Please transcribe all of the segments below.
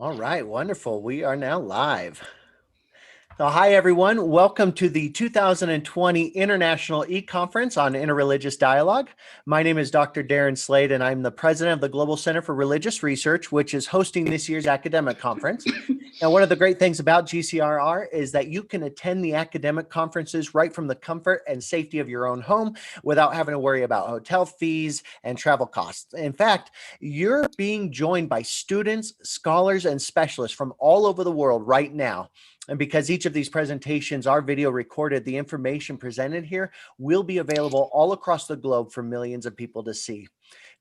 All right, wonderful. We are now live. So, hi, everyone. Welcome to the 2020 International E-Conference on Interreligious Dialogue. My name is Dr. Darren Slade, and I'm the president of the Global Center for Religious Research, which is hosting this year's academic conference. Now, one of the great things about GCRR is that you can attend the academic conferences right from the comfort and safety of your own home without having to worry about hotel fees and travel costs. In fact, you're being joined by students, scholars, and specialists from all over the world right now. And because each of these presentations are video recorded, the information presented here will be available all across the globe for millions of people to see.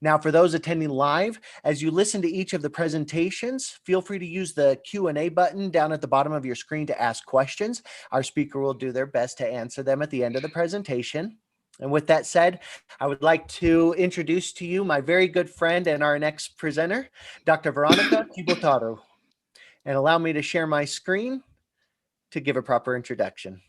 Now, for those attending live, as you listen to each of the presentations, feel free to use the Q&A button down at the bottom of your screen to ask questions. Our speaker will do their best to answer them at the end of the presentation. And with that said, I would like to introduce to you my very good friend and our next presenter, Dr. Veronica Tibotaru. And allow me to share my screen to give a proper introduction.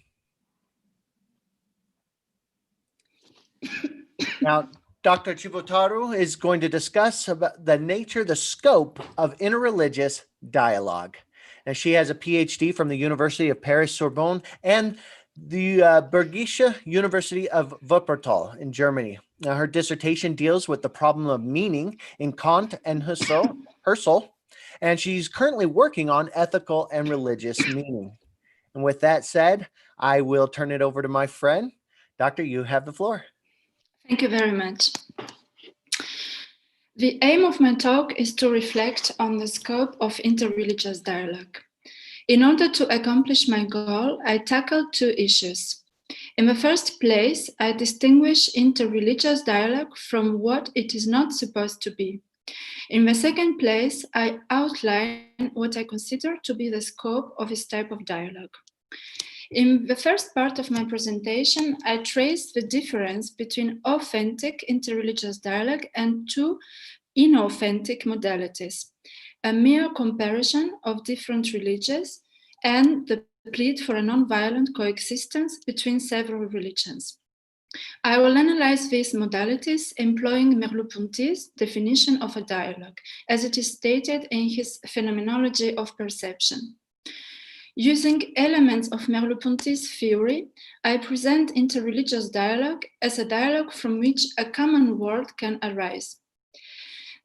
Now, Dr. Chibotaru is going to discuss about the nature, the scope of interreligious dialogue. Now, she has a PhD from the University of Paris-Sorbonne and the Bergische University of Wuppertal in Germany. Now, her dissertation deals with the problem of meaning in Kant and Husserl, and she's currently working on ethical and religious meaning. And with that said, I will turn it over to my friend. Doctor, you have the floor. Thank you very much. The aim of my talk is to reflect on the scope of interreligious dialogue. In order to accomplish my goal, I tackled two issues. In the first place, I distinguish interreligious dialogue from what it is not supposed to be. In the second place, I outline what I consider to be the scope of this type of dialogue. In the first part of my presentation, I traced the difference between authentic interreligious dialogue and two inauthentic modalities, a mere comparison of different religions and the plea for a non-violent coexistence between several religions. I will analyze these modalities employing Merleau-Ponty's definition of a dialogue, as it is stated in his Phenomenology of Perception. Using elements of Merleau-Ponty's theory, I present interreligious dialogue as a dialogue from which a common world can arise.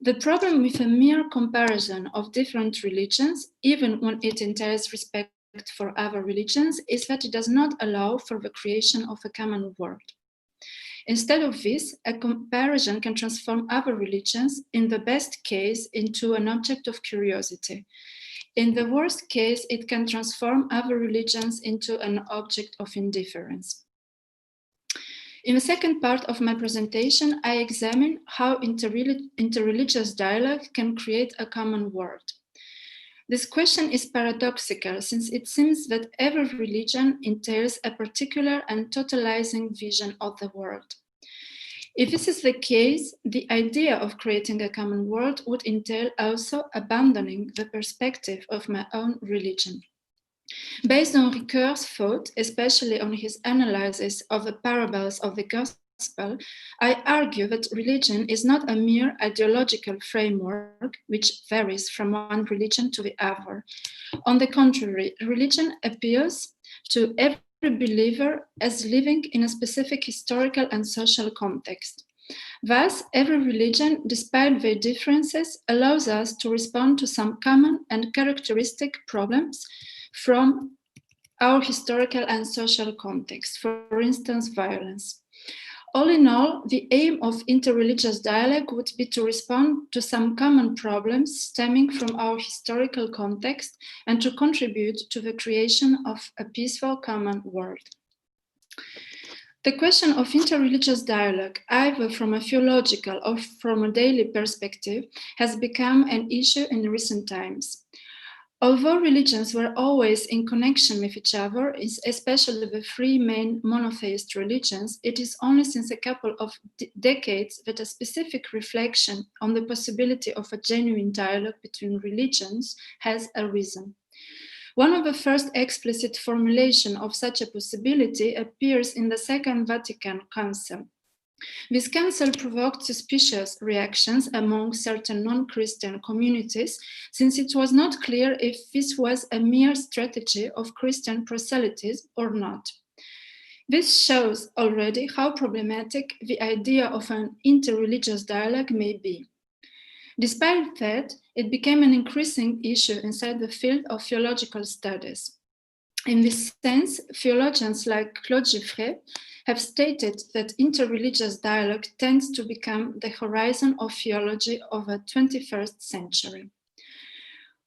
The problem with a mere comparison of different religions, even when it entails respect for other religions, is that it does not allow for the creation of a common world. Instead of this, a comparison can transform other religions, in the best case, into an object of curiosity. In the worst case, it can transform other religions into an object of indifference. In the second part of my presentation, I examine how interreligious dialogue can create a common world. This question is paradoxical, since it seems that every religion entails a particular and totalizing vision of the world. If this is the case, the idea of creating a common world would entail also abandoning the perspective of my own religion. Based on Ricoeur's thought, especially on his analysis of the parables of the Gospel, I argue that religion is not a mere ideological framework which varies from one religion to the other. On the contrary, religion appeals to every believer as living in a specific historical and social context. Thus, every religion, despite their differences, allows us to respond to some common and characteristic problems from our historical and social context, for instance, violence. All in all, the aim of interreligious dialogue would be to respond to some common problems stemming from our historical context and to contribute to the creation of a peaceful common world. The question of interreligious dialogue, either from a theological or from a daily perspective, has become an issue in recent times. Although religions were always in connection with each other, especially the three main monotheist religions, it is only since a couple of decades that a specific reflection on the possibility of a genuine dialogue between religions has arisen. One of the first explicit formulations of such a possibility appears in the Second Vatican Council. This cancel provoked suspicious reactions among certain non-Christian communities, since it was not clear if this was a mere strategy of Christian proselytism or not. This shows already how problematic the idea of an interreligious dialogue may be. Despite that, it became an increasing issue inside the field of theological studies. In this sense, theologians like Claude Giffray have stated that interreligious dialogue tends to become the horizon of theology of the 21st century.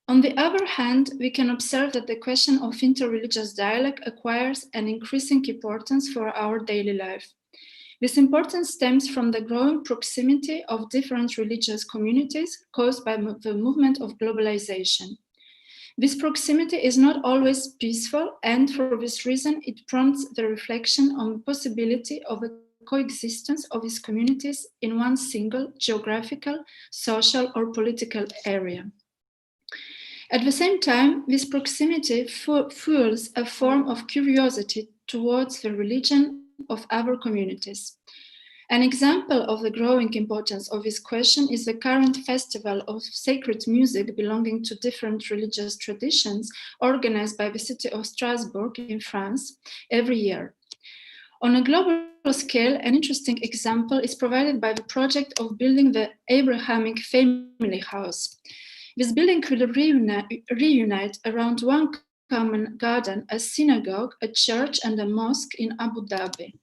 On the other hand, we can observe that the question of interreligious dialogue acquires an increasing importance for our daily life. This importance stems from the growing proximity of different religious communities caused by the movement of globalization. This proximity is not always peaceful, and for this reason, it prompts the reflection on the possibility of a coexistence of these communities in one single geographical, social, or political area. At the same time, this proximity fuels a form of curiosity towards the religion of other communities. An example of the growing importance of this question is the current festival of sacred music belonging to different religious traditions organized by the city of Strasbourg in France every year. On a global scale, an interesting example is provided by the project of building the Abrahamic Family House. This building could reunite around one common garden a synagogue, a church, and a mosque in Abu Dhabi.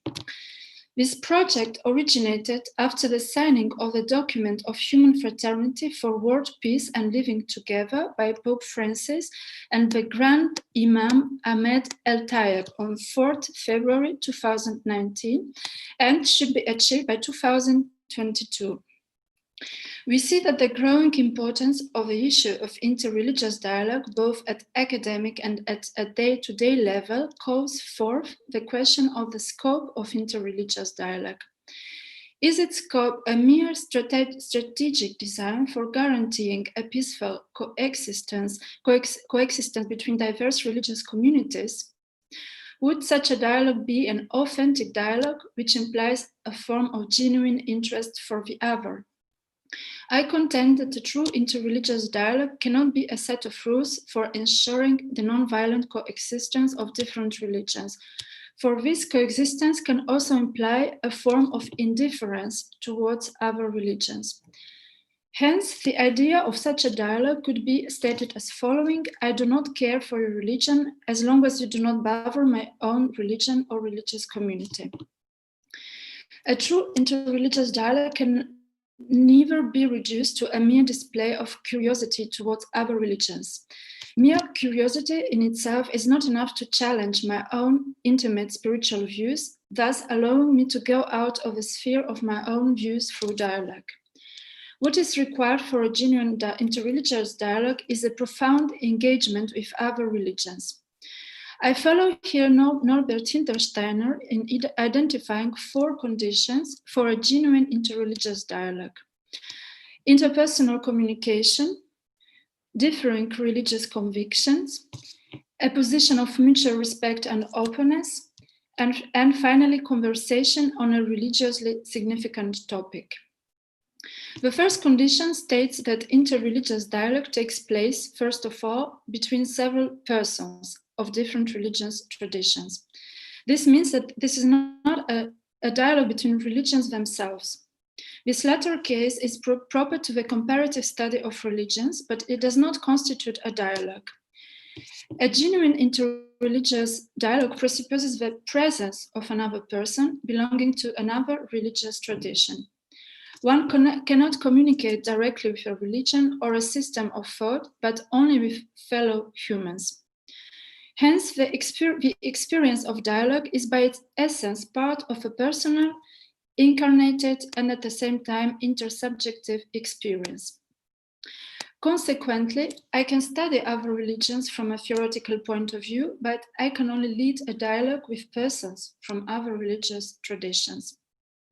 This project originated after the signing of the document of human fraternity for world peace and living together by Pope Francis and the Grand Imam Ahmed El Tayeb on 4th February 2019 and should be achieved by 2022. We see that the growing importance of the issue of interreligious dialogue, both at academic and at a day-to-day level, calls forth the question of the scope of interreligious dialogue. Is its scope a mere strategic design for guaranteeing a peaceful coexistence between diverse religious communities? Would such a dialogue be an authentic dialogue, which implies a form of genuine interest for the other? I contend that the true interreligious dialogue cannot be a set of rules for ensuring the non-violent coexistence of different religions, for this coexistence can also imply a form of indifference towards other religions. Hence, the idea of such a dialogue could be stated as following: I do not care for your religion as long as you do not bother my own religion or religious community. A true interreligious dialogue can neither be reduced to a mere display of curiosity towards other religions. Mere curiosity in itself is not enough to challenge my own intimate spiritual views, thus allowing me to go out of the sphere of my own views through dialogue. What is required for a genuine interreligious dialogue is a profound engagement with other religions. I follow here Norbert Hintersteiner in identifying 4 conditions for a genuine interreligious dialogue: interpersonal communication, differing religious convictions, a position of mutual respect and openness, and finally, conversation on a religiously significant topic. The first condition states that interreligious dialogue takes place, first of all, between several persons of different religious traditions. This means that this is not a dialogue between religions themselves. This latter case is proper to the comparative study of religions, but it does not constitute a dialogue. A genuine interreligious dialogue presupposes the presence of another person belonging to another religious tradition. One cannot communicate directly with a religion or a system of thought, but only with fellow humans. Hence, the experience of dialogue is by its essence part of a personal, incarnated, and at the same time intersubjective experience. Consequently, I can study other religions from a theoretical point of view, but I can only lead a dialogue with persons from other religious traditions.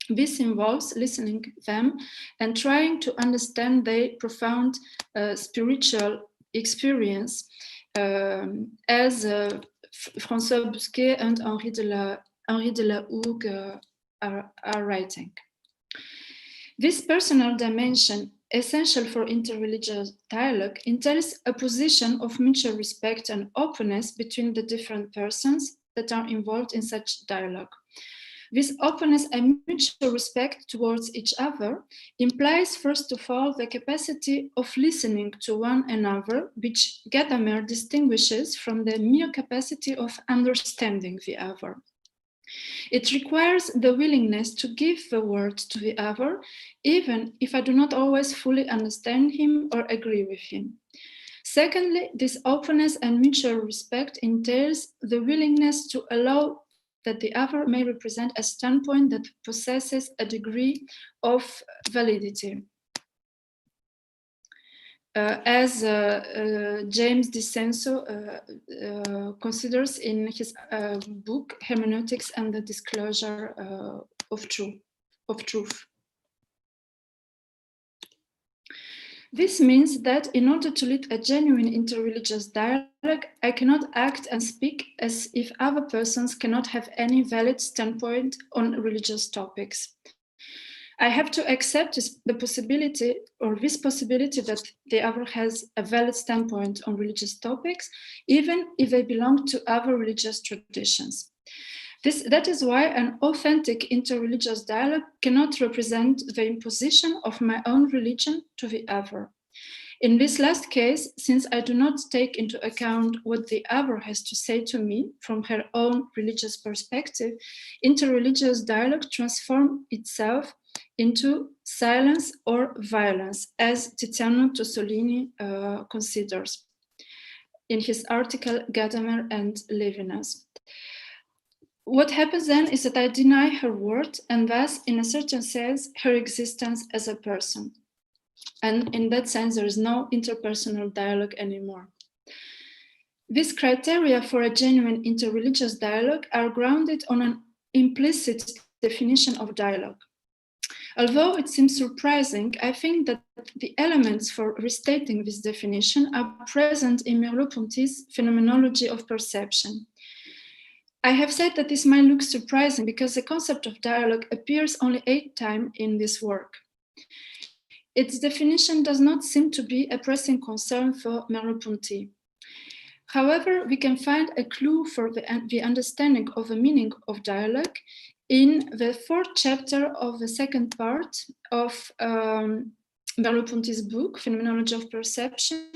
This involves listening to them and trying to understand their profound spiritual experience, as François Bousquet and Henri de la Hougue are writing. This personal dimension, essential for interreligious dialogue, entails a position of mutual respect and openness between the different persons that are involved in such dialogue. This openness and mutual respect towards each other implies, first of all, the capacity of listening to one another, which Gadamer distinguishes from the mere capacity of understanding the other. It requires the willingness to give the word to the other, even if I do not always fully understand him or agree with him. Secondly, this openness and mutual respect entails the willingness to allow that the other may represent a standpoint that possesses a degree of validity. As James DiCenso considers in his book, Hermeneutics and the Disclosure of Truth. This means that in order to lead a genuine interreligious dialogue, I cannot act and speak as if other persons cannot have any valid standpoint on religious topics. I have to accept the possibility that the other has a valid standpoint on religious topics, even if they belong to other religious traditions. That is why an authentic interreligious dialogue cannot represent the imposition of my own religion to the other. In this last case, since I do not take into account what the other has to say to me from her own religious perspective, interreligious dialogue transforms itself into silence or violence, as Tiziano Tossolini considers in his article Gadamer and Levinas. What happens then is that I deny her word and thus, in a certain sense, her existence as a person. And in that sense, there is no interpersonal dialogue anymore. These criteria for a genuine interreligious dialogue are grounded on an implicit definition of dialogue. Although it seems surprising, I think that the elements for restating this definition are present in Merleau-Ponty's Phenomenology of Perception. I have said that this might look surprising because the concept of dialogue appears only 8 times in this work. Its definition does not seem to be a pressing concern for Merleau-Ponty. However, we can find a clue for the understanding of the meaning of dialogue in the 4th chapter of the second part of Merleau-Ponty's book, Phenomenology of Perception.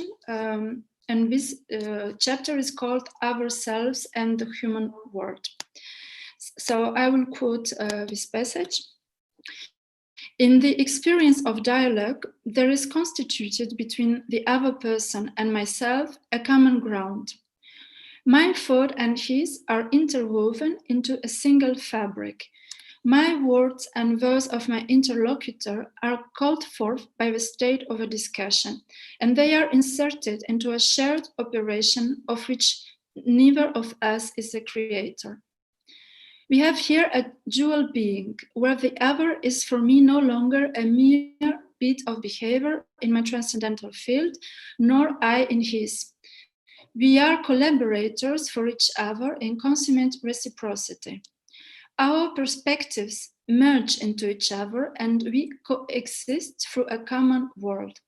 And this chapter is called Ourselves and the Human World. So I will quote this passage. In the experience of dialogue, there is constituted between the other person and myself a common ground. My thought and his are interwoven into a single fabric. My words and those of my interlocutor are called forth by the state of a discussion, and they are inserted into a shared operation of which neither of us is the creator. We have here a dual being, where the other is for me no longer a mere bit of behavior in my transcendental field, nor I in his. We are collaborators for each other in consummate reciprocity. Our perspectives merge into each other and we coexist through a common world.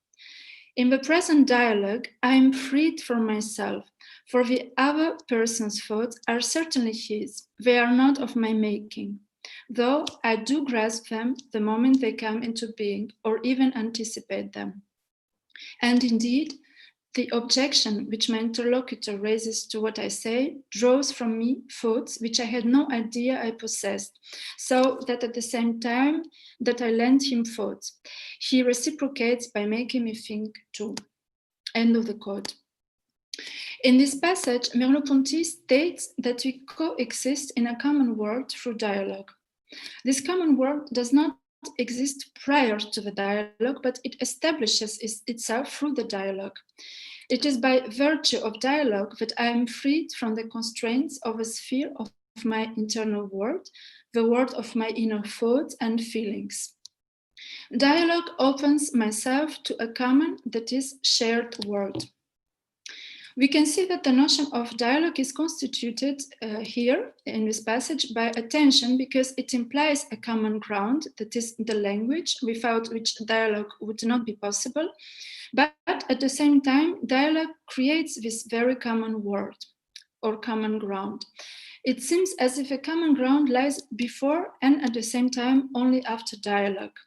In the present dialogue, I am freed from myself, for the other person's thoughts are certainly his. They are not of my making, though I do grasp them the moment they come into being or even anticipate them. And indeed, the objection which my interlocutor raises to what I say draws from me thoughts which I had no idea I possessed, so that at the same time that I lend him thoughts, he reciprocates by making me think too. End of the quote. In this passage, Merleau-Ponty states that we coexist in a common world through dialogue. This common world does not exist prior to the dialogue, but it establishes itself through the dialogue. It is by virtue of dialogue that I am freed from the constraints of a sphere of my internal world, the world of my inner thoughts and feelings. Dialogue opens myself to a common, that is, shared world. We can see that the notion of dialogue is constituted here in this passage by attention, because it implies a common ground, that is the language, without which dialogue would not be possible. But at the same time, dialogue creates this very common word or common ground. It seems as if a common ground lies before and at the same time only after dialogue.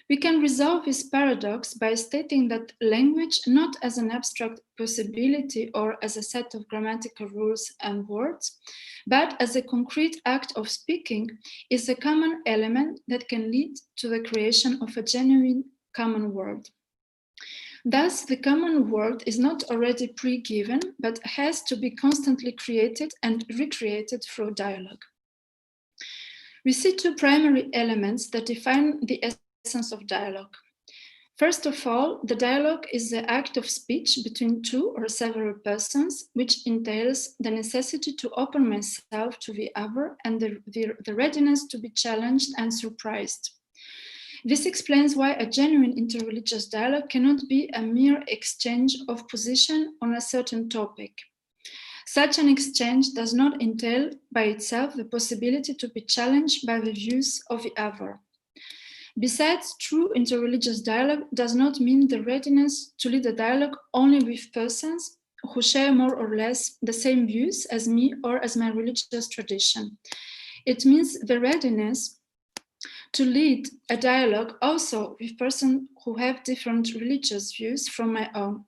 We can resolve this paradox by stating that language, not as an abstract possibility or as a set of grammatical rules and words, but as a concrete act of speaking, is a common element that can lead to the creation of a genuine common word. Thus, the common word is not already pre-given, but has to be constantly created and recreated through dialogue. We see two primary elements that define the essence of dialogue. First of all, the dialogue is the act of speech between two or several persons, which entails the necessity to open myself to the other and the readiness to be challenged and surprised. This explains why a genuine interreligious dialogue cannot be a mere exchange of position on a certain topic. Such an exchange does not entail by itself the possibility to be challenged by the views of the other. Besides, true interreligious dialogue does not mean the readiness to lead a dialogue only with persons who share more or less the same views as me or as my religious tradition. It means the readiness to lead a dialogue also with persons who have different religious views from my own.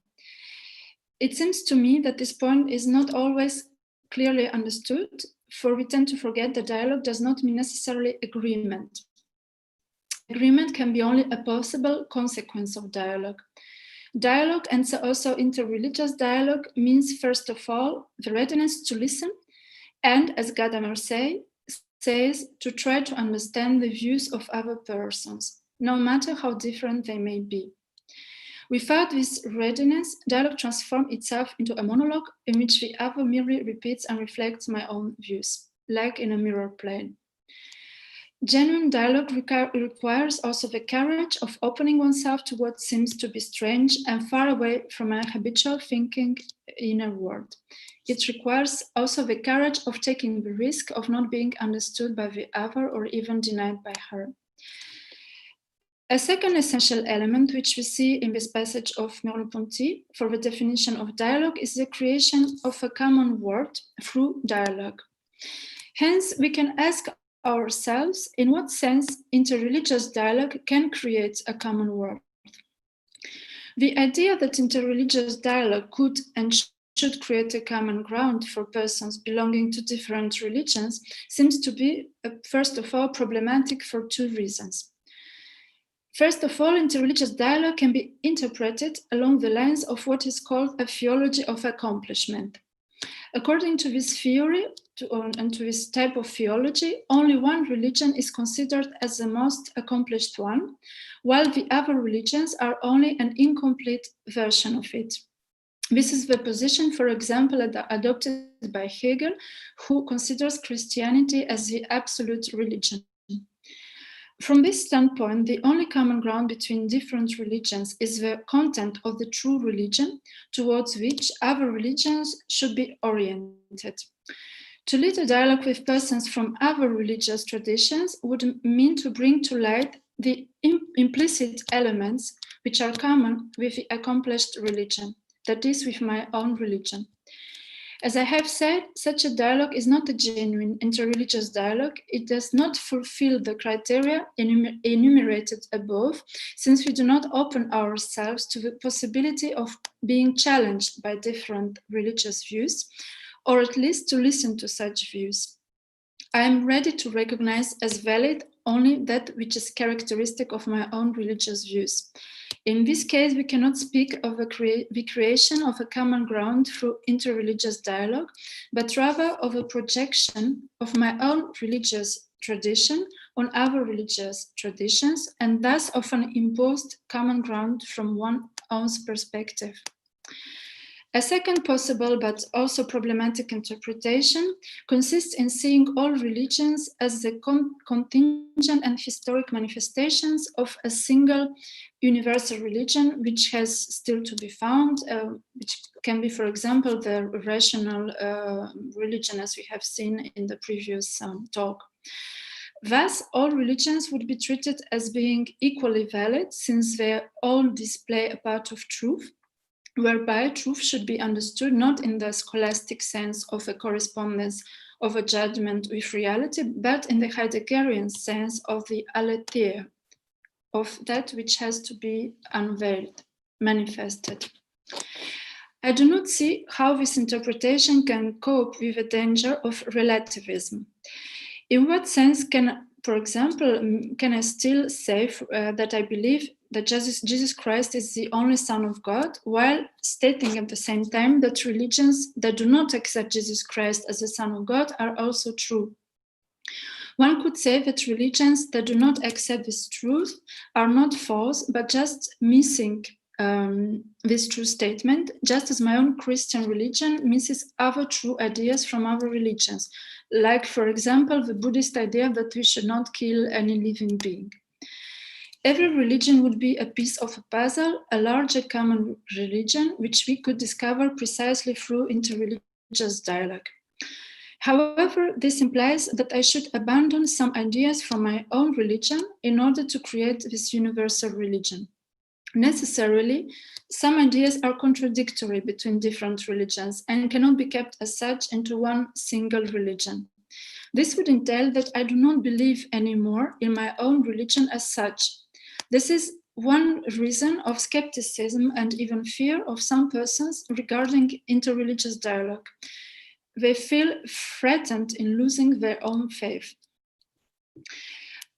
It seems to me that this point is not always clearly understood, for we tend to forget that dialogue does not mean necessarily agreement. Agreement can be only a possible consequence of dialogue. Dialogue, and so also interreligious dialogue, means first of all the readiness to listen and, as Gadamer says, to try to understand the views of other persons, no matter how different they may be. Without this readiness, dialogue transforms itself into a monologue in which the other merely repeats and reflects my own views, like in a mirror plane. Genuine dialogue requires also the courage of opening oneself to what seems to be strange and far away from my habitual thinking inner world. It requires also the courage of taking the risk of not being understood by the other or even denied by her. A second essential element which we see in this passage of Merleau-Ponty for the definition of dialogue is the creation of a common word through dialogue. Hence, we can ask ourselves in what sense interreligious dialogue can create a common word. The idea that interreligious dialogue could and should create a common ground for persons belonging to different religions seems to be, first of all, problematic for two reasons. First of all, interreligious dialogue can be interpreted along the lines of what is called a theology of accomplishment. According to this theory and to this type of theology, only one religion is considered as the most accomplished one, while the other religions are only an incomplete version of it. This is the position, for example, adopted by Hegel, who considers Christianity as the absolute religion. From this standpoint, the only common ground between different religions is the content of the true religion towards which other religions should be oriented. To lead a dialogue with persons from other religious traditions would mean to bring to light the implicit elements which are common with the accomplished religion, that is, with my own religion. As I have said, such a dialogue is not a genuine interreligious dialogue. It does not fulfill the criteria enumerated above, since we do not open ourselves to the possibility of being challenged by different religious views, or at least to listen to such views. I am ready to recognize as valid only that which is characteristic of my own religious views. In this case, we cannot speak of the creation of a common ground through interreligious dialogue, but rather of a projection of my own religious tradition on other religious traditions, and thus of an imposed common ground from one's own perspective. A second possible but also problematic interpretation consists in seeing all religions as the contingent and historic manifestations of a single universal religion, which has still to be found, which can be, for example, the rational religion, as we have seen in the previous talk. Thus, all religions would be treated as being equally valid since they all display a part of truth, whereby truth should be understood not in the scholastic sense of a correspondence of a judgment with reality, but in the Heideggerian sense of the aletheia, of that which has to be unveiled, manifested. I do not see how this interpretation can cope with the danger of relativism. In what sense can, for example, can I still say that I believe that Jesus Christ is the only Son of God, while stating at the same time that religions that do not accept Jesus Christ as the Son of God are also true? One could say that religions that do not accept this truth are not false, but just missing this true statement, just as my own Christian religion misses other true ideas from other religions, like, for example, the Buddhist idea that we should not kill any living being. Every religion would be a piece of a puzzle, a larger common religion, which we could discover precisely through interreligious dialogue. However, this implies that I should abandon some ideas from my own religion in order to create this universal religion. Necessarily, some ideas are contradictory between different religions and cannot be kept as such into one single religion. This would entail that I do not believe anymore in my own religion as such. This is one reason of skepticism and even fear of some persons regarding interreligious dialogue. They feel threatened in losing their own faith.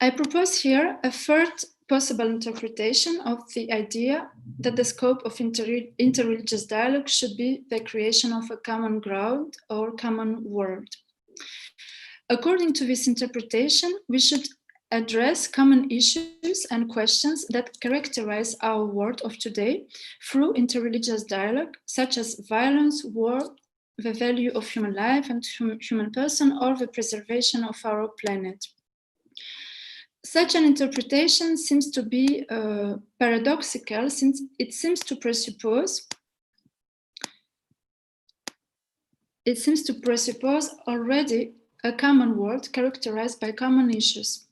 I propose here a third possible interpretation of the idea that the scope of interreligious dialogue should be the creation of a common ground or common world. According to this interpretation, we should address common issues and questions that characterize our world of today through interreligious dialogue, such as violence, war, the value of human life and human person, or the preservation of our planet. Such an interpretation seems to be paradoxical, since it seems to presuppose already a common world characterized by common issues.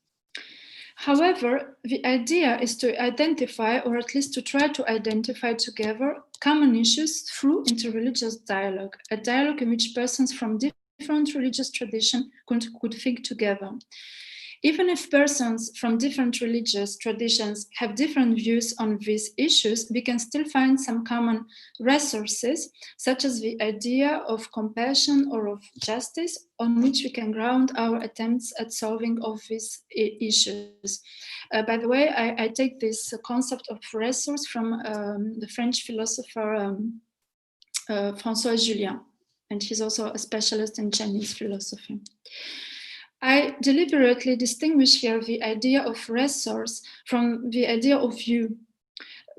However, the idea is to identify, or at least to try to identify together, common issues through interreligious dialogue, a dialogue in which persons from different religious traditions could think together. Even if persons from different religious traditions have different views on these issues, we can still find some common resources, such as the idea of compassion or of justice, on which we can ground our attempts at solving of these issues. By the way, I take this concept of resource from the French philosopher François Julien, and he's also a specialist in Chinese philosophy. I deliberately distinguish here the idea of resource from the idea of view,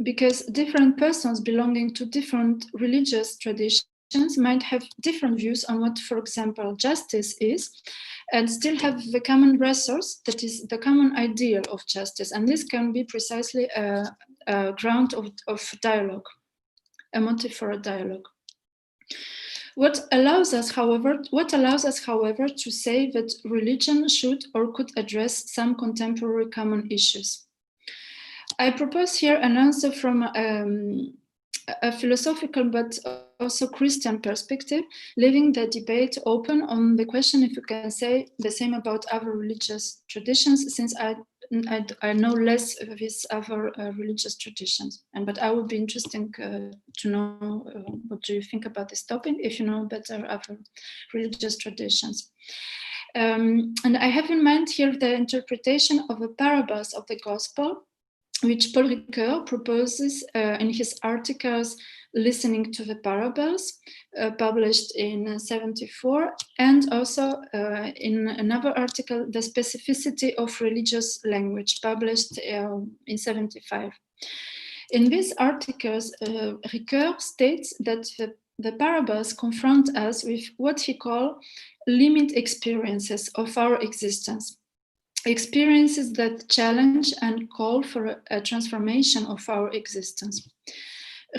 because different persons belonging to different religious traditions might have different views on what, for example, justice is, and still have the common resource, that is the common ideal of justice. And this can be precisely a ground of dialogue, a motive for a dialogue. What allows us, however, to say that religion should or could address some contemporary common issues? I propose here an answer from a philosophical but also Christian perspective, leaving the debate open on the question if you can say the same about other religious traditions, since I know less of these other religious traditions. But I would be interested to know what do you think about this topic, if you know better other religious traditions. And I have in mind here the interpretation of the parables of the gospel, which Paul Ricoeur proposes in his articles Listening to the Parables, published in 1974, and also in another article, The Specificity of Religious Language, published in 1975. In these articles, Ricoeur states that the the parables confront us with what he calls limit experiences of our existence, experiences that challenge and call for a transformation of our existence.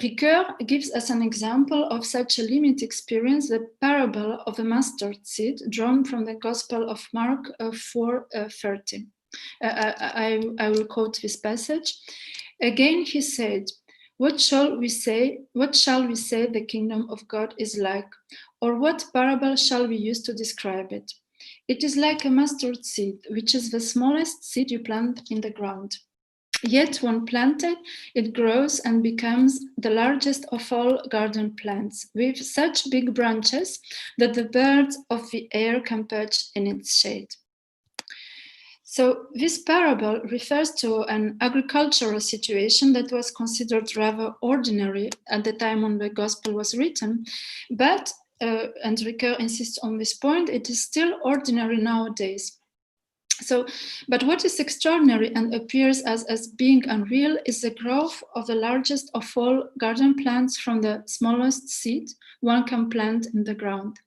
Ricoeur gives us an example of such a limit experience, the parable of the mustard seed, drawn from the Gospel of Mark 4:30. I will quote this passage. Again, he said, what shall we say? What shall we say the kingdom of God is like? Or what parable shall we use to describe it? It is like a mustard seed, which is the smallest seed you plant in the ground. Yet when planted, it grows and becomes the largest of all garden plants, with such big branches that the birds of the air can perch in its shade. So this parable refers to an agricultural situation that was considered rather ordinary at the time when the gospel was written, but, and Ricoeur insists on this point, it is still ordinary nowadays. So, but what is extraordinary and appears as being unreal is the growth of the largest of all garden plants from the smallest seed one can plant in the ground.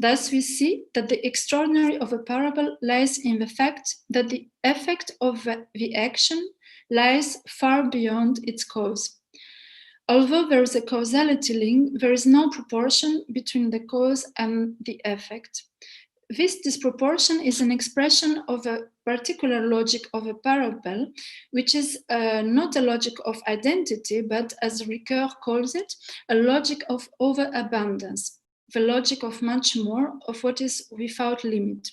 Thus, we see that the extraordinary of a parable lies in the fact that the effect of the action lies far beyond its cause. Although there is a causality link, there is no proportion between the cause and the effect. This disproportion is an expression of a particular logic of a parable, which is not a logic of identity, but as Ricoeur calls it, a logic of overabundance, the logic of much more, of what is without limit.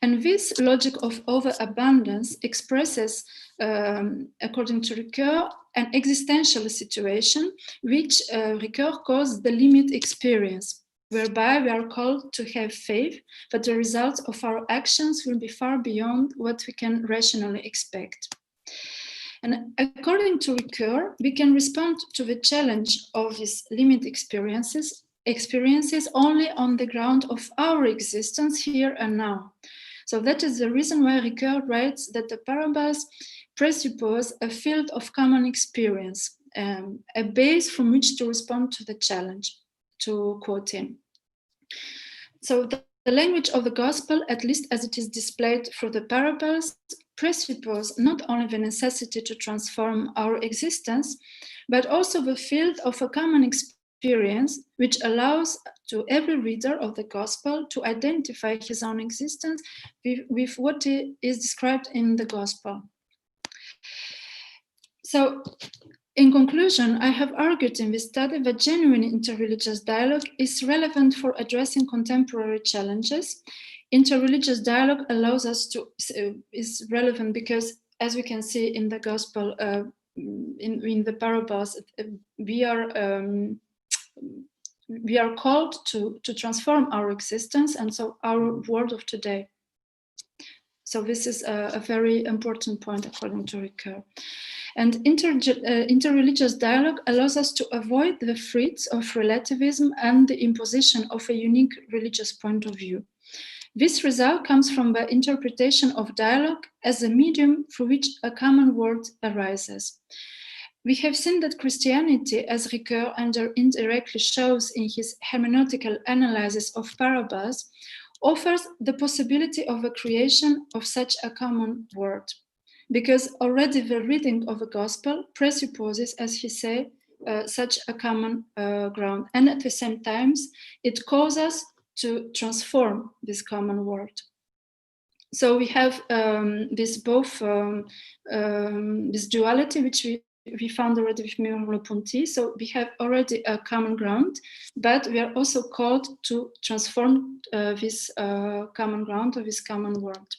And this logic of overabundance expresses, according to Ricoeur, an existential situation, which Ricoeur calls the limit experience, whereby we are called to have faith that the results of our actions will be far beyond what we can rationally expect. And according to Ricoeur, we can respond to the challenge of these limit experiences only on the ground of our existence here and now. So that is the reason why Ricoeur writes that the parables presuppose a field of common experience, a base from which to respond to the challenge, to quote him. So the language of the gospel, at least as it is displayed through the parables, presuppose not only the necessity to transform our existence, but also the field of a common experience, which allows to every reader of the gospel to identify his own existence with what is described in the gospel. So, in conclusion, I have argued in this study that genuine interreligious dialogue is relevant for addressing contemporary challenges. Interreligious dialogue allows us to, is relevant because, as we can see in the gospel, in the parables, we are called to transform our existence and so our world of today. So this is a very important point according to Ricoeur. And interreligious dialogue allows us to avoid the threats of relativism and the imposition of a unique religious point of view. This result comes from the interpretation of dialogue as a medium through which a common world arises. We have seen that Christianity, as Ricoeur indirectly shows in his hermeneutical analysis of parables, offers the possibility of a creation of such a common world. Because already the reading of the gospel presupposes, as he said, such a common ground. And at the same time, it calls us to transform this common world. So we have this duality, which we found already with Merleau-Ponty. So we have already a common ground, but we are also called to transform this common ground or this common world.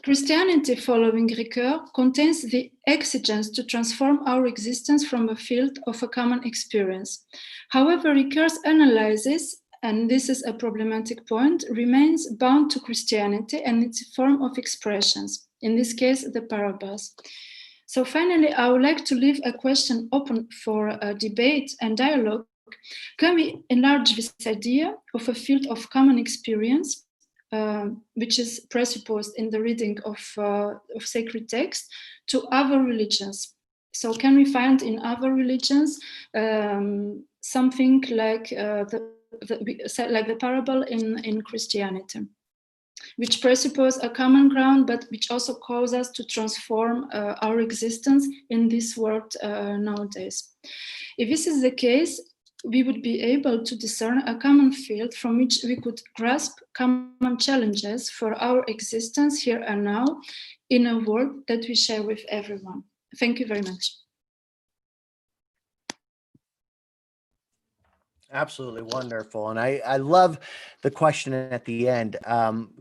Christianity, following Ricoeur, contains the exigence to transform our existence from a field of a common experience. However, Ricoeur's analysis, and this is a problematic point, remains bound to Christianity and its form of expressions, in this case, the parables. So finally, I would like to leave a question open for debate and dialogue. Can we enlarge this idea of a field of common experience, which is presupposed in the reading of sacred text, to other religions? So can we find in other religions something like like the parable in Christianity, which presuppose a common ground, but which also calls us to transform our existence in this world nowadays. If this is the case, we would be able to discern a common field from which we could grasp common challenges for our existence here and now in a world that we share with everyone. Thank you very much. Absolutely wonderful. And I love the question at the end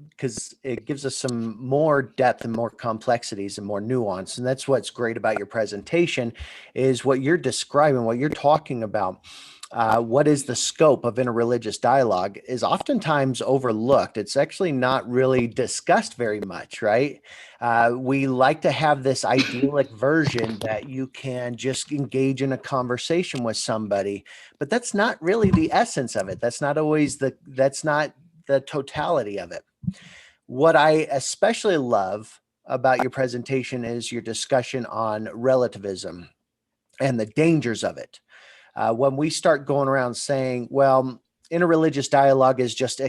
because it gives us some more depth and more complexities and more nuance. And that's what's great about your presentation is what you're describing, what you're talking about. What is the scope of interreligious dialogue is oftentimes overlooked. It's actually not really discussed very much, right? We like to have this idyllic version that you can just engage in a conversation with somebody, but that's not really the essence of it. That's not always that's not the totality of it. What I especially love about your presentation is your discussion on relativism and the dangers of it. When we start going around saying, well, interreligious dialogue is just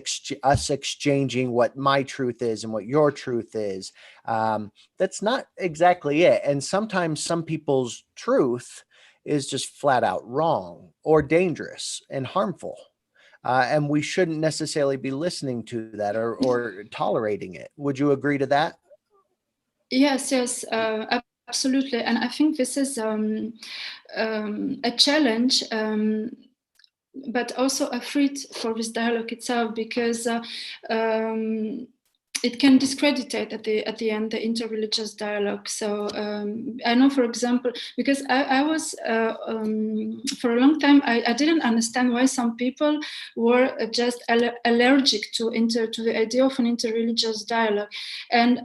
us exchanging what my truth is and what your truth is, that's not exactly it. And sometimes some people's truth is just flat out wrong or dangerous and harmful. And we shouldn't necessarily be listening to that or tolerating it. Would you agree to that? Yes, absolutely. And I think this is a challenge, but also a threat for this dialogue itself, because it can discredit at the end the interreligious dialogue. So I know, for example, because I was for a long time I didn't understand why some people were just allergic to the idea of an interreligious dialogue, and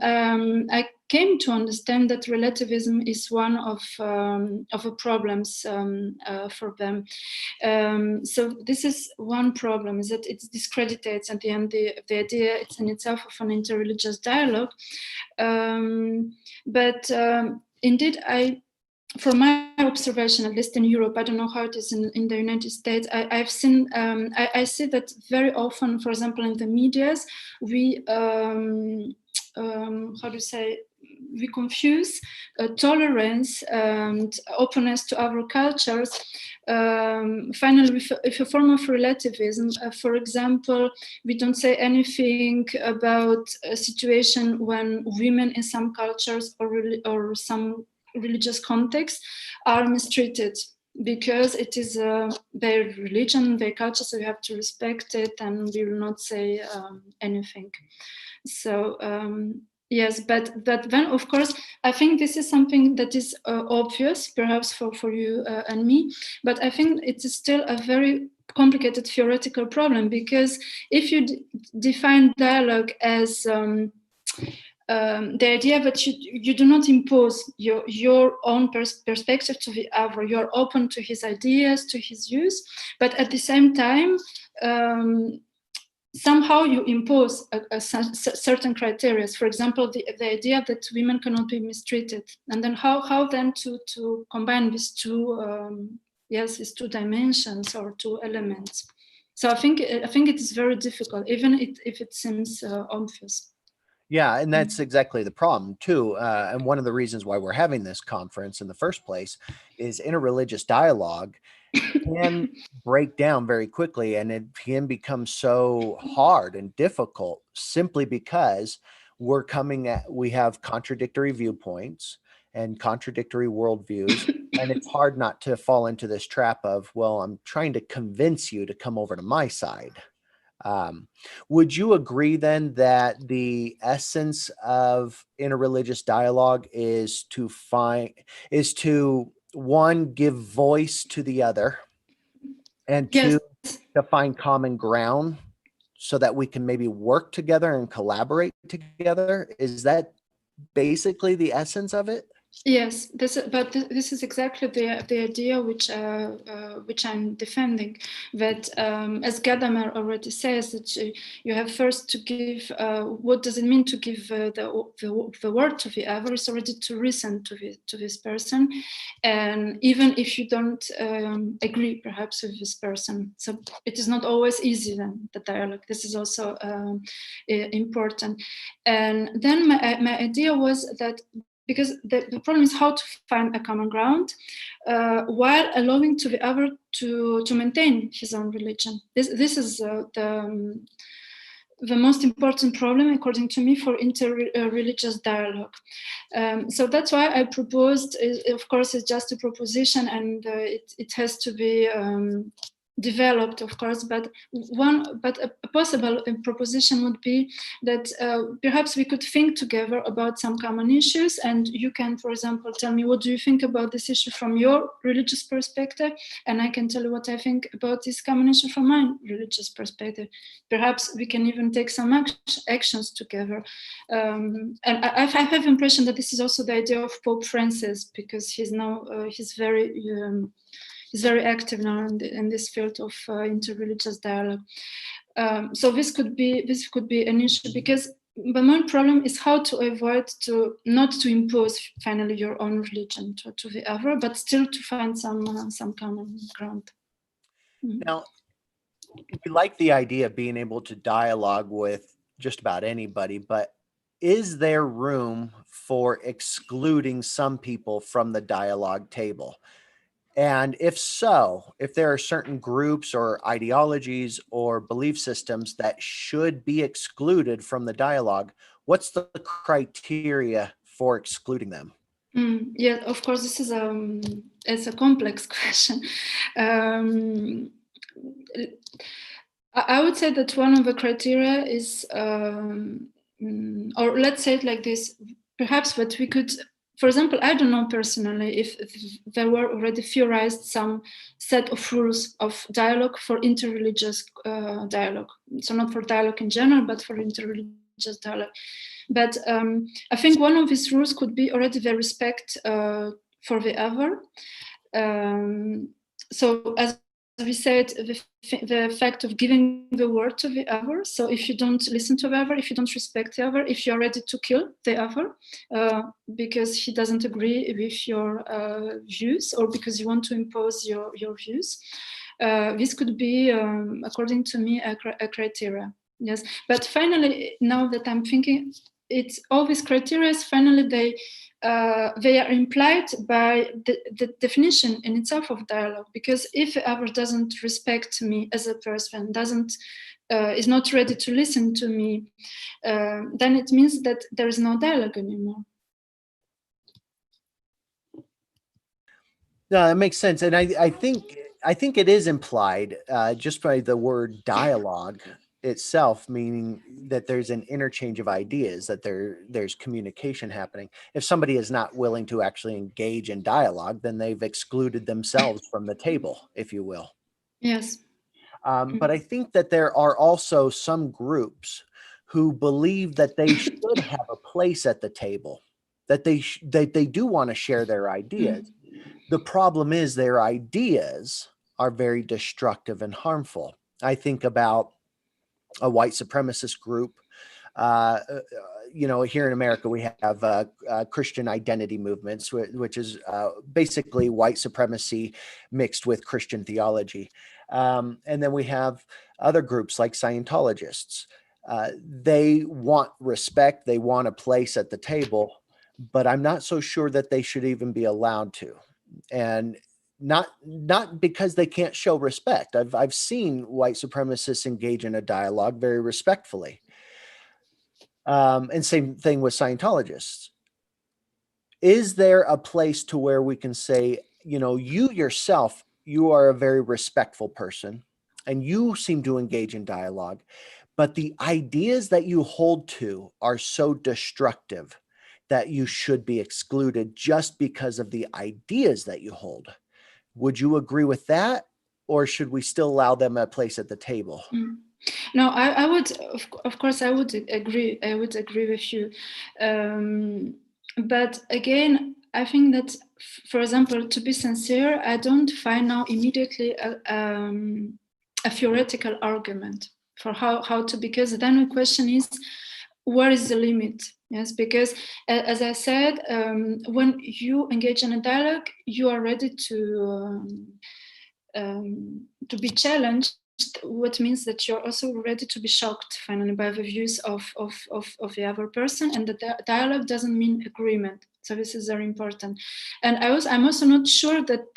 I came to understand that relativism is one of the problems for them. So this is one problem, is that it discredits at the end the idea it's in itself of an interreligious dialogue. But indeed, from my observation, at least in Europe, I don't know how it is in the United States, I've seen, I see that very often, for example, in the medias, we, how to say, we confuse tolerance and openness to other cultures, finally, with a form of relativism. For example, we don't say anything about a situation when women in some cultures or some religious contexts are mistreated, because it is their religion, their culture, so we have to respect it, and we will not say anything. So yes, but then, of course, I think this is something that is obvious, perhaps for you and me, but I think it is still a very complicated theoretical problem, because if you define dialogue as the idea that you do not impose your own perspective to the other, you're open to his ideas, to his views, but at the same time, somehow you impose a certain criteria. For example, the idea that women cannot be mistreated, and then how then to combine these two, these two dimensions or two elements. So I think it is very difficult, even if it seems obvious. Yeah, and that's exactly the problem too. And one of the reasons why we're having this conference in the first place is interreligious dialogue can break down very quickly, and it can become so hard and difficult simply because we have contradictory viewpoints and contradictory worldviews. And it's hard not to fall into this trap of, well, I'm trying to convince you to come over to my side. Would you agree then that the essence of interreligious dialogue is to one, give voice to the other, and Yes. two, to find common ground so that we can maybe work together and collaborate together? Is that basically the essence of it? Yes, this is exactly the idea which I'm defending. That as Gadamer already says, that you have first to give. What does it mean to give the word to the other? Is already to listen to this person, and even if you don't agree perhaps with this person, so it is not always easy. Then the dialogue. This is also important. And then my idea was that, because the problem is how to find a common ground while allowing to the other to maintain his own religion. This is the most important problem, according to me, for interreligious dialogue. So that's why I proposed, of course, it's just a proposition, and it has to be developed, of course, but a possible proposition would be that perhaps we could think together about some common issues, and you can, for example, tell me what do you think about this issue from your religious perspective, and I can tell you what I think about this common issue from my religious perspective. Perhaps we can even take some actions together. And I have the impression that this is also the idea of Pope Francis, because he's very active now in this field of interreligious dialogue. So this could be an issue, because the main problem is how to avoid not to impose finally your own religion to the other, but still to find some common ground. Now, we like the idea of being able to dialogue with just about anybody, but is there room for excluding some people from the dialogue table? And if so, if there are certain groups or ideologies or belief systems that should be excluded from the dialogue, what's the criteria for excluding them? Yeah, of course, this is it's a complex question. I would say that one of the criteria is, or let's say it like this, perhaps that we could, for example, I don't know personally if there were already theorized some set of rules of dialogue for interreligious dialogue. So not for dialogue in general, but for interreligious dialogue. But I think one of these rules could be already the respect for the other. So as we said, the fact of giving the word to the other. So if you don't listen to the other, if you don't respect the other, if you're ready to kill the other because he doesn't agree with your views, or because you want to impose your views, this could be, according to me, a criteria. Yes, but finally, now that I'm thinking, it's all these criteria. Finally, they are implied by the definition in itself of dialogue. Because if the other doesn't respect me as a person, is not ready to listen to me, then it means that there is no dialogue anymore. No, that makes sense, and I think it is implied just by the word dialogue itself, meaning that there's an interchange of ideas, that there's communication happening. If somebody is not willing to actually engage in dialogue, then they've excluded themselves from the table, if you will. Yes. But I think that there are also some groups who believe that they should have a place at the table, that they do want to share their ideas. The problem is their ideas are very destructive and harmful. I think about a white supremacist group. Here in America, we have Christian identity movements, which is basically white supremacy mixed with Christian theology. And then we have other groups like Scientologists. They want respect, they want a place at the table, but I'm not so sure that they should even be allowed to. And not because they can't show respect. I've seen white supremacists engage in a dialogue very respectfully. And same thing with Scientologists. Is there a place to where we can say, you yourself, you are a very respectful person and you seem to engage in dialogue, but the ideas that you hold to are so destructive that you should be excluded just because of the ideas that you hold? Would you agree with that? Or should we still allow them a place at the table? No, I would, of course, I would agree. I would agree with you. But again, I think that, for example, to be sincere, I don't find now immediately a theoretical argument for how to, because then the question is, where is the limit? Yes, because as I said, when you engage in a dialogue, you are ready to be challenged, what means that you're also ready to be shocked finally by the views of the other person, and the dialogue doesn't mean agreement. So this is very important. And I'm also not sure that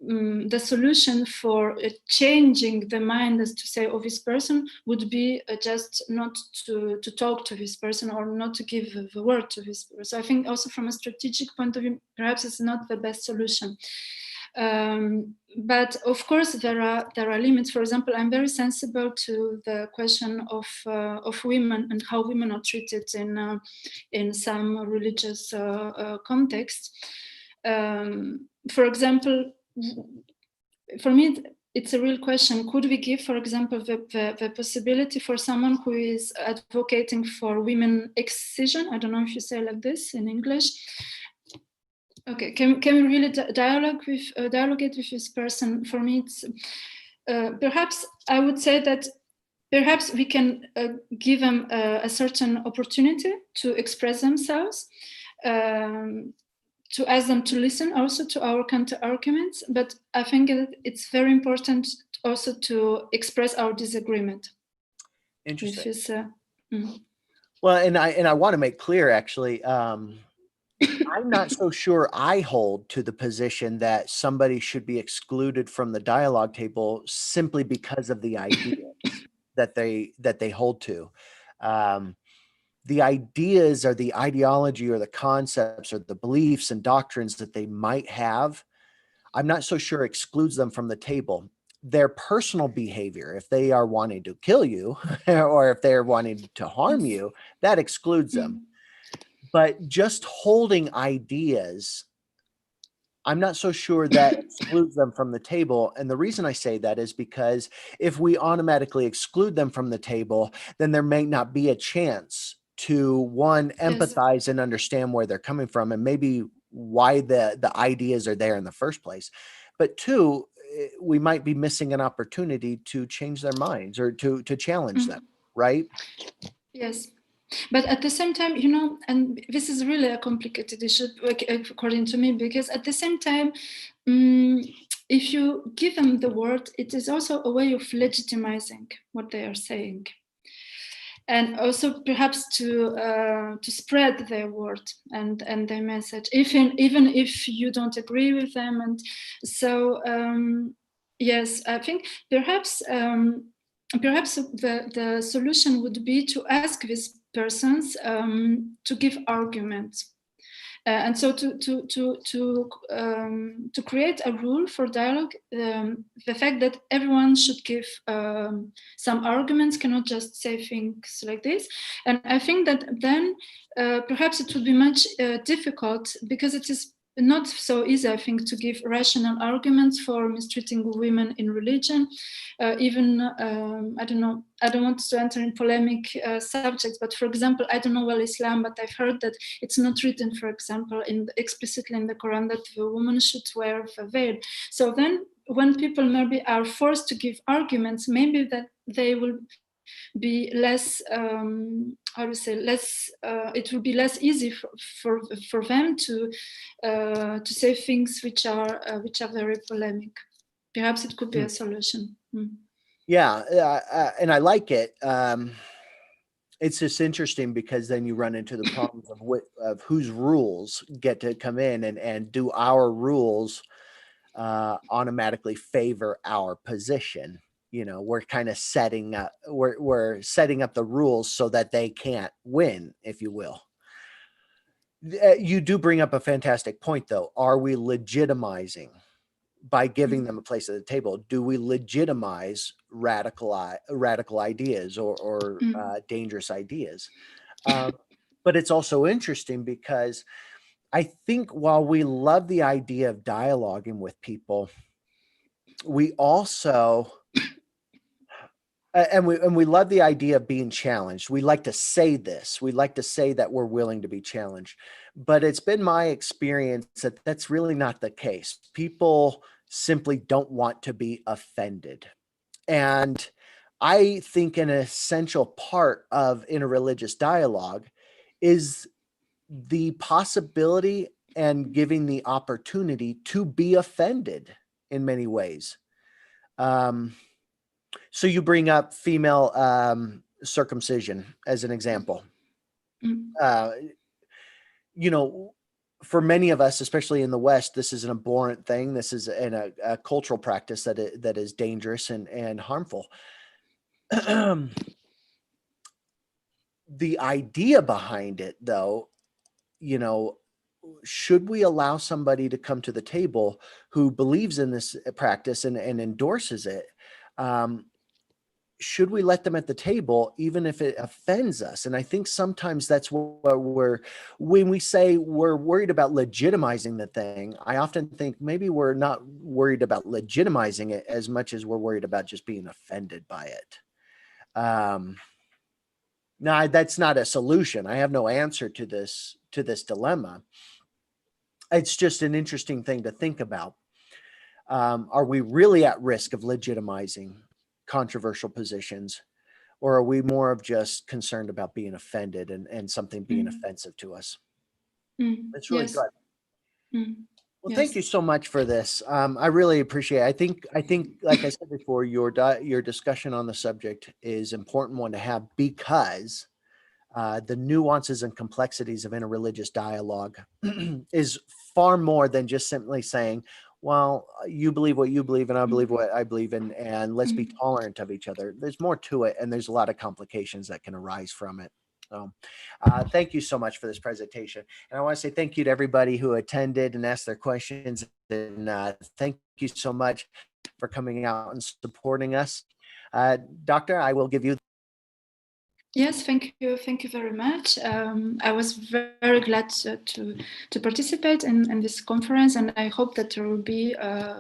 the solution for changing the mind, as to say, of this person would be just not to talk to this person or not to give the word to this person. So I think also from a strategic point of view, perhaps it's not the best solution. But of course, there are limits. For example, I'm very sensible to the question of women and how women are treated in some religious contexts. For example, for me, it's a real question. Could we give, for example, the possibility for someone who is advocating for women excision? I don't know if you say like this in English. Okay, can we really dialogue with this person? For me, it's perhaps I would say that perhaps we can give them a certain opportunity to express themselves, to ask them to listen also to our counter arguments. But I think that it's very important also to express our disagreement. Interesting. With this, Well, and I want to make clear, actually, I'm not so sure I hold to the position that somebody should be excluded from the dialogue table simply because of the ideas that they hold to. The ideas or the ideology or the concepts or the beliefs and doctrines that they might have, I'm not so sure excludes them from the table. Their personal behavior, if they are wanting to kill you or if they're wanting to harm you, that excludes them. But just holding ideas, I'm not so sure that excludes them from the table. And the reason I say that is because if we automatically exclude them from the table, then there may not be a chance to, one, empathize and understand where they're coming from and maybe why the ideas are there in the first place. But two, we might be missing an opportunity to change their minds or to challenge them, right? Yes. But at the same time, and this is really a complicated issue, according to me, because at the same time, if you give them the word, it is also a way of legitimizing what they are saying. And also perhaps to spread their word and their message, even if you don't agree with them. And so, yes, I think perhaps the solution would be to ask these persons to give arguments. And so to create a rule for dialogue, the fact that everyone should give some arguments, cannot just say things like this. And I think that then perhaps it would be much difficult, because it is not so easy, I think, to give rational arguments for mistreating women in religion. Even, I don't know, I don't want to enter in polemic subjects, but for example, I don't know well Islam, but I've heard that it's not written, for example, explicitly in the Quran that the woman should wear a veil. So then when people maybe are forced to give arguments, maybe that they will be less, how to say, less, it will be less easy for them to say things which are very polemic. Perhaps it could be a solution. Yeah, and I like it. It's just interesting because then you run into the problems of whose rules get to come in, and do our rules automatically favor our position. We're kind of setting up we're setting up the rules so that they can't win, if you will. You do bring up a fantastic point, though. Are we legitimizing by giving them a place at the table? Do we legitimize radical ideas or dangerous ideas? But it's also interesting because I think while we love the idea of dialoguing with people, we also And we love the idea of being challenged. We like to say this. We like to say that we're willing to be challenged. But it's been my experience that that's really not the case. People simply don't want to be offended. And I think an essential part of interreligious dialogue is the possibility and giving the opportunity to be offended in many ways. Um, so you bring up female circumcision as an example. Mm, Uh, you know, for many of us, especially in the West, this is an abhorrent thing. This is a cultural practice that is dangerous and harmful. The idea behind it, though, you know, should we allow somebody to come to the table who believes in this practice and endorses it? Um, should we let them at the table even if it offends us? And I think sometimes that's what when we say we're worried about legitimizing the thing, I often think maybe we're not worried about legitimizing it as much as we're worried about just being offended by it. Now that's not a solution. I have no answer to this dilemma. It's just an interesting thing to think about. Are we really at risk of legitimizing controversial positions, or are we more of just concerned about being offended and something being mm, offensive to us? It's really yes. good. Mm, Well, thank yes. you so much for this. I really appreciate it. I think, like I said before, your discussion on the subject is important one to have because the nuances and complexities of interreligious dialogue is far more than just simply saying, well, you believe what you believe and I believe Mm, what I believe in, and let's be mm. tolerant of each other. There's more to it, and there's a lot of complications that can arise from it. So, thank you so much for this presentation. And I want to say thank you to everybody who attended and asked their questions. And thank you so much for coming out and supporting us. Doctor, I will give you. Yes, thank you. Thank you very much. I was very glad to participate in this conference, and I hope that there will be